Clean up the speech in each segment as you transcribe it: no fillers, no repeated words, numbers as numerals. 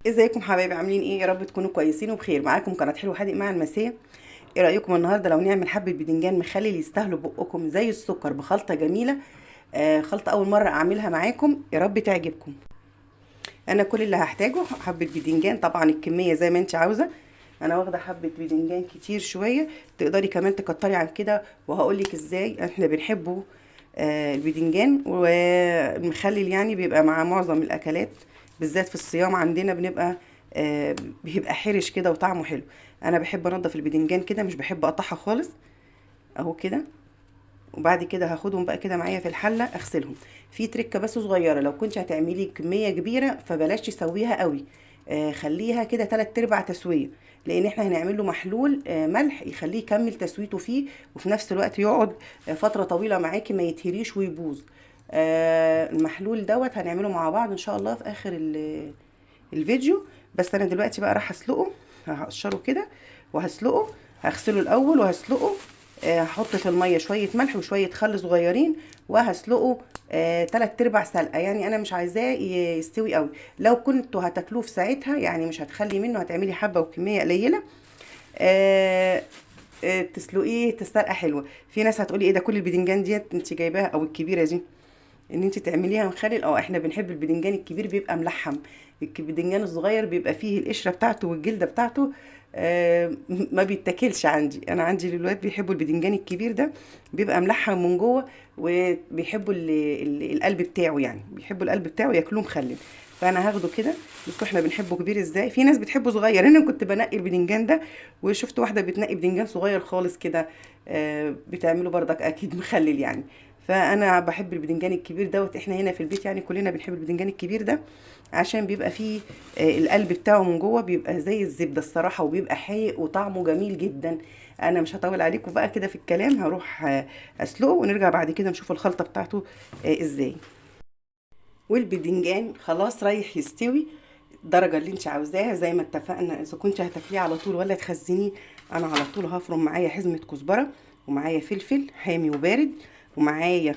ازيكم حبايبي؟ عاملين ايه؟ يا رب تكونوا كويسين وبخير. معاكم قناه حلو حادق مع المساء. ايه رايكم النهارده لو نعمل حبه بدنجان مخلل يستاهلوا بقكم زي السكر بخلطه جميله؟ خلطه اول مره اعملها معاكم، يا رب تعجبكم. انا كل اللي هحتاجه حبه بدنجان، طبعا الكميه زي ما انت عاوزه. انا واخده حبه بدنجان كتير شويه، تقدري كمان تكتري عن كده وهقولك ازاي. احنا بنحبه البدنجان والمخلل، يعني بيبقى مع معظم الاكلات، بالذات في الصيام عندنا بيبقى حرش كده وطعمه حلو. انا بحب انضف البدنجان كده، مش بحب اقطعها خالص، اهو كده. وبعد كده هاخدهم بقى كده معايا في الحله اغسلهم. في تركه بس صغيره، لو كنت هتعملي كميه كبيره فبلاش تسويها قوي، خليها كده 3/4 تسويه، لان احنا هنعمل له محلول ملح يخليه يكمل تسويته فيه، وفي نفس الوقت يقعد فتره طويله معاكي ما يتهريش ويبوظ. المحلول دوت هنعمله مع بعض ان شاء الله في اخر الفيديو. بس انا دلوقتي بقى راح اسلقه، هقشره كده وهسلقه. هغسله الاول وهسلقه. هحط في الميه شويه ملح وشويه خل صغيرين وهسلقه 3/4 سلقه، يعني انا مش عايزاه يستوي قوي. لو كنتوا هتاكلوه في ساعتها يعني مش هتخلي منه، هتعملي حبه وكميه قليله. آه تسلقيه تسلقه حلوه. في ناس هتقولي ايه ده، كل البدنجان ديت انت جايباها او الكبيره دي ان انت تعمليها مخلل؟ اه، احنا بنحب البدنجان الكبير بيبقى ملحم. البدنجان الصغير بيبقى فيه القشره بتاعته والجلده بتاعته، ما بيتاكلش. انا عندي الولاد بيحبوا البدنجان الكبير ده، بيبقى ملحم من جوه، وبيحبوا القلب بتاعه، يعني بيحبوا القلب بتاعه ياكلوه مخلل. فانا هاخده كده. بصوا احنا بنحبه كبير ازاي، في ناس بتحبه صغير. انا كنت بنقي البدنجان ده وشفت واحده بتنقي بدنجان صغير خالص كده، بتعمله بردك اكيد مخلل يعني. فانا بحب البدنجان الكبير دوت. احنا هنا في البيت يعني كلنا بنحب البدنجان الكبير ده، عشان بيبقى فيه القلب بتاعه من جوه بيبقى زي الزبده الصراحه، وبيبقى حادق وطعمه جميل جدا. انا مش هطول عليكم بقى كده في الكلام، هروح اسلقه ونرجع بعد كده نشوف الخلطه بتاعته ازاي. والبدنجان خلاص رايح يستوي الدرجه اللي انت عاوزاها زي ما اتفقنا. اذا كنت هتاكليه على طول ولا تخزنيه، انا على طول هفرم معايا حزمه كزبره، ومعايا فلفل حامي وبارد، ومعايا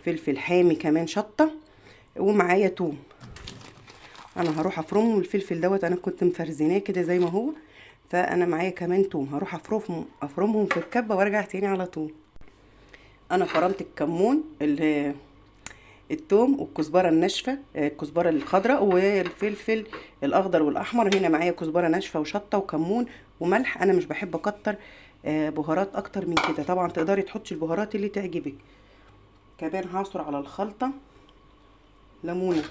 فلفل حامي كمان شطه، ومعايا توم. انا هروح افرمه. الفلفل دوت انا كنت مفرزناه كده زي ما هو، فانا معايا كمان توم هروح افرمهم في الكبه وارجع تاني على طول. انا فرمت الكمون، التوم والكزبره الناشفه، الكزبره الخضراء والفلفل الاخضر والاحمر. هنا معايا كزبره ناشفه وشطه وكمون وملح. انا مش بحب اكتر بهارات اكتر من كده، طبعا تقدري تحطي البهارات اللي تعجبك. كمان هعصر على الخلطه ليمونه.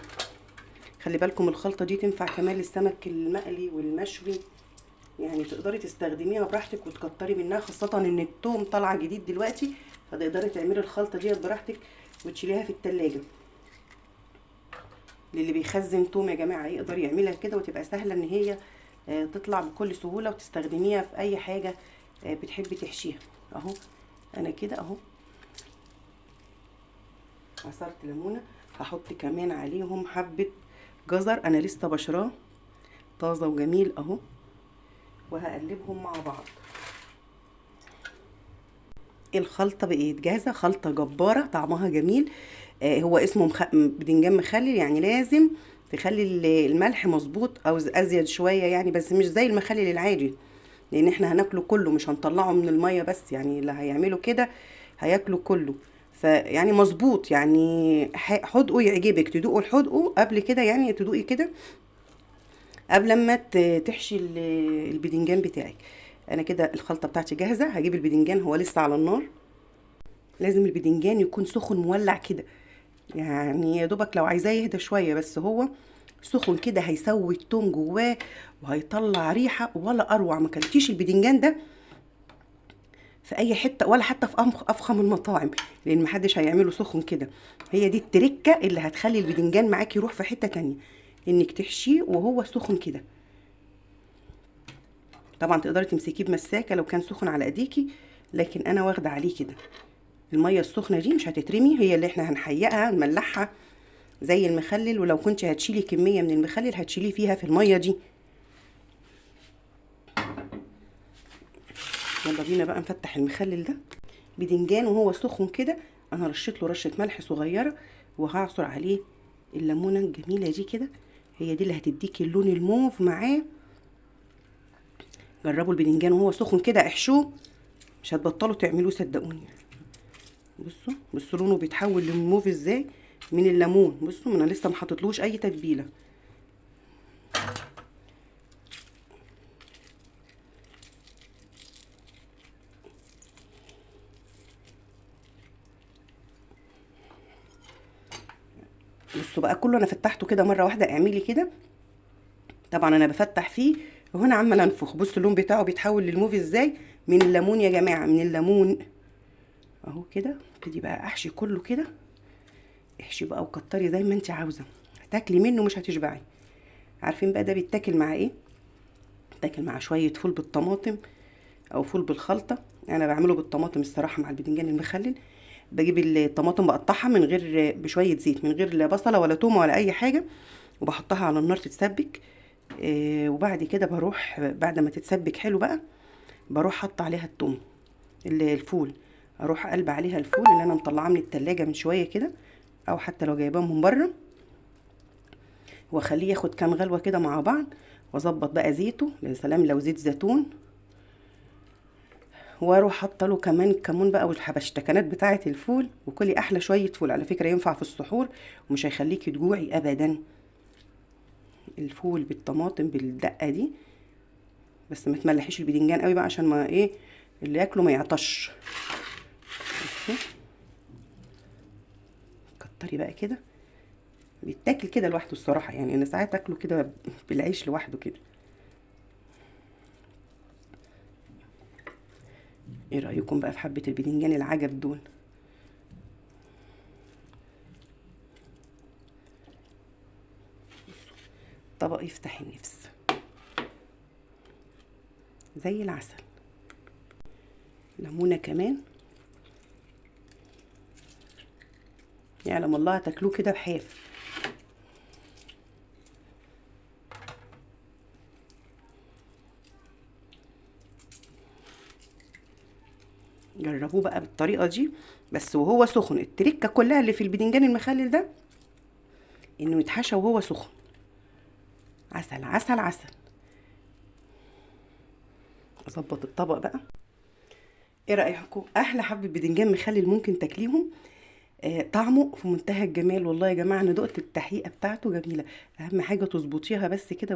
خلي بالكم الخلطه دي تنفع كمان للسمك المقلي والمشوي، يعني تقدري تستخدميها براحتك وتكتري منها، خاصه ان التوم طالعه جديد دلوقتي، فتقدري تعملي الخلطه ديت براحتك وتشيليها في التلاجة. للي بيخزن توم يا جماعه يقدر يعملها كده، وتبقى سهله ان هي تطلع بكل سهوله وتستخدميها في اي حاجه بتحبي تحشيها. اهو انا كده اهو عصرت ليمونه. هحط كمان عليهم حبه جزر انا لسه بشراه طازه وجميل اهو، وهقلبهم مع بعض. الخلطه بقت جاهزه، خلطه جباره طعمها جميل. هو اسمه بدنجان مخلل، يعني لازم تخلي الملح مظبوط او ازيد شويه يعني، بس مش زي المخلل العادي، لان احنا هناكله كله مش هنطلعه من الميه بس، يعني اللي هيعمله كده هياكله كله. فيعني مظبوط، يعني حدقه يعجبك، تدوقوا الحدقه قبل كده، يعني تدوقي كده قبل ما تحشي البدنجان بتاعك. انا كده الخلطه بتاعتي جاهزه. هجيب البدنجان هو لسه على النار، لازم البدنجان يكون سخن مولع كده، يعني يا دوبك لو عايزاه يهدى شويه، بس هو سخن كده هيسوي التوم جواه وهيطلع ريحه ولا اروع. ما كلتيش البدنجان ده في اي حته ولا حتى في افخم المطاعم، لان محدش هيعمله سخن كده. هي دي التركه اللي هتخلي البدنجان معاك يروح في حته تانية، انك تحشيه وهو سخن كده. طبعا تقدري تمسكيه بمساكه لو كان سخن على ايديكي، لكن انا واخده عليه كده. الميه السخنه دي مش هتترمي، هي اللي احنا هنحيقها نملحها زي المخلل، ولو كنت هتشيلي كميه من المخلل هتشيليه فيها في الميه دي. يلا بينا بقى نفتح المخلل ده. بدنجان وهو سخن كده انا رشيت له رشه ملح صغيره، وهعصر عليه الليمونه الجميله دي كده. هي دي اللي هتديكي اللون الموف معاه. جربوا البدنجان وهو سخن كده، احشوه مش هتبطلوا تعملوه صدقوني. بصوا لونه بيتحول للموف ازاي من الليمون. بصوا انا لسه ما حطيتلوش اي تتبيله. بصوا بقى كله انا فتحته كده مره واحده. اعملي كده. طبعا انا بفتح فيه وهنا عمال انفخ. بصوا اللون بتاعه بيتحول للموف ازاي من الليمون يا جماعه، من الليمون اهو كده. ابتدي بقى احشي كله كده. احشي بقى وكتري زي ما انت عاوزه، هتاكلي منه مش هتشبعي. عارفين بقى ده بيتاكل مع ايه؟ بيتاكل مع شويه فول بالطماطم او فول بالخلطه. انا بعمله بالطماطم الصراحه مع البدنجان المخلل. بجيب الطماطم بقطعها من غير بشويه زيت، من غير لا بصله ولا تومه ولا اي حاجه، وبحطها على النار تتسبك. وبعد كده بروح بعد ما تتسبك حلو بقى، بروح حط عليها التوم الفول. اروح قلب عليها الفول اللي انا مطلعاه من التلاجة من شويه كده، او حتى لو جايباه من بره، واخليه ياخد كام غلوه كده مع بعض. واظبط بقى زيته، يا سلام لو زيت زيتون. واروح حاطه له كمان كمون بقى والحبشتكنات بتاعه الفول. وكلي احلى شويه فول على فكره، ينفع في السحور ومش هيخليكي تجوعي ابدا. الفول بالطماطم بالدقه دي. بس ما تملحيش البدنجان قوي بقى عشان ما ايه اللي ياكله ما يعطش. بصي كتري بقى كده. بيتاكل كده لوحده الصراحه، يعني انا ساعات اكله كده بالعيش لوحده كده. ايه رايكم بقى في حبه البدنجان العجب دول؟ طبق يفتح النفس زي العسل. ليمونه كمان، يعلم الله هتاكلوه كده بحاف. جربوه بقى بالطريقه دي بس وهو سخن. التركه كلها اللي في البدنجان المخلل ده انه يتحشى وهو سخن. عسل عسل عسل. اظبط الطبق بقى. ايه رايكم؟ احلى حبه بدنجان مخلل ممكن تاكليهم. طعمه في منتهى الجمال والله يا جماعه. انا دقت التحقيقه بتاعته جميله. اهم حاجه تظبطيها بس كده.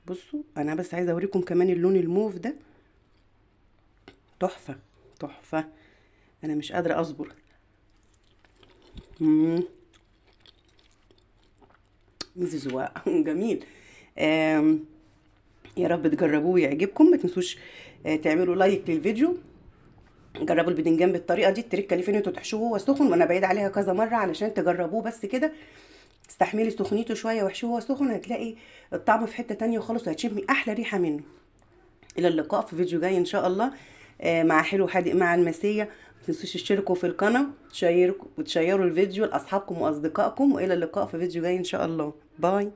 بصوا انا بس عايزه اوريكم كمان اللون الموف ده تحفه تحفه. انا مش قادره اصبر. مززواق جميل. يا رب تجربوه ويعجبكم. ما تنسوش تعملوا لايك للفيديو. جربوا البدنجان بالطريقه دي. التركه اللي فين انتوا تحشوه وهو سخن، وانا بعيد عليها كذا مره علشان تجربوه بس كده. استحملي سخنيته شويه واحشوه وهو سخن، هتلاقي الطعم في حته تانية خالص، وهتشمي احلى ريحه منه. الى اللقاء في فيديو جاي ان شاء الله مع حلو حادق مع المسيه. ما تنسوش تشتركوا في القناه وتشيروا الفيديو لاصحابكم واصدقائكم. والى اللقاء في فيديو جاي ان شاء الله. باي.